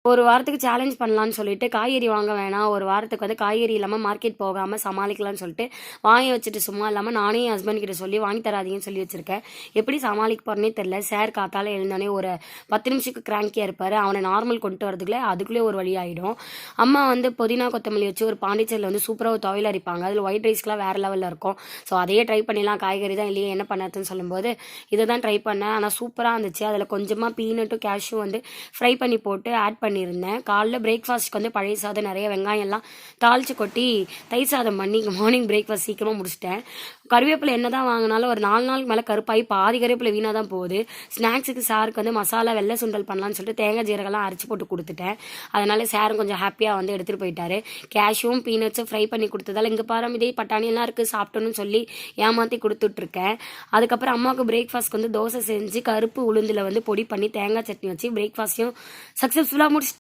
ஒரு வாரத்துக்கு சேலஞ்ச் பண்ணலான்னு சொல்லிட்டு காய்கறி வாங்க வேணாம், ஒரு வாரத்துக்கு வந்து காய்கறி இல்லாமல் மார்க்கெட் போகாமல் சமாளிக்கலாம்னு சொல்லிட்டு வாங்கி வச்சுட்டு சும்மா இல்லாமல் நானே என் ஹஸ்பண்ட் கிட்ட சொல்லி வாங்கி தராதீங்கன்னு சொல்லி வச்சிருக்கேன். எப்படி சமாளிக்க போறேனே தெரியல. சார் காத்தால எழுந்தோடனே ஒரு 10 நிமிஷத்துக்கு கிராங்கியாக இருப்பார். அவனை நார்மல் கொண்டு வரதுக்குள்ளே அதுக்குள்ளே ஒரு வழி ஆகிடும். அம்மா வந்து புதினா கொத்தமல்லி வச்சு ஒரு பாண்டிச்சேரியில் வந்து சூப்பராக ஒரு துவையல் அரைப்பாங்க. அதில் ஒயிட் ரைஸ்க்குலாம் வேறு லெவலில் இருக்கும். ஸோ அதையே ட்ரை பண்ணிடலாம், காய்கறி தான் இல்லையே என்ன பண்ணதுன்னு சொல்லும்போது இதை தான் ட்ரை பண்ணேன். ஆனால் சூப்பராக இருந்துச்சு. அதில் கொஞ்சமாக பீனட்டும் கேஷ்யூ வந்து ஃப்ரை பண்ணி போட்டு ஆட் பண்ணியிருந்தேன். காலைல பிரேக்ஃபாஸ்ட்டுக்கு வந்து பழைய சாதம் நிறைய வெங்காயம் எல்லாம் தாளித்து கொட்டி தயிர் சாதம் பண்ணி மார்னிங் பிரேக்ஃபாஸ்ட் சீக்கிரமாக முடிச்சிட்டேன். கருவேப்பிலை என்ன தான் வாங்கினாலும் ஒரு 4 நாளுக்கு மேலே கருப்பாகி பாதி கருவேப்பிலை வீணாக தான் போகுது. ஸ்நாக்ஸுக்கு சாருக்கு வந்து மசாலா வெள்ளை சுண்டல் பண்ணலான்னு சொல்லிட்டு தேங்காய் ஜீரகெல்லாம் அரைச்சி போட்டு கொடுத்துட்டேன். அதனால சாரும் கொஞ்சம் ஹாப்பியாக வந்து எடுத்துகிட்டு போயிட்டாரு. கேஷ்யூவும் பீனட்ஸும் ஃப்ரை பண்ணி கொடுத்ததால் இங்கே பாரு இதே பட்டாணியெல்லாம் இருக்குது சாப்பிட்டோன்னு சொல்லி ஏமாற்றி கொடுத்துட்ருக்கேன். அதுக்கப்புறம் அம்மாவுக்கு பிரேக்ஃபாஸ்ட்க்கு வந்து தோசை செஞ்சு கருப்பு உளுந்தில் வந்து பொடி பண்ணி தேங்காய் சட்னி வச்சு பிரேக்ஃபாஸ்ட்டையும் சக்ஸஸ்ஃபுல்லாக முடிச்சு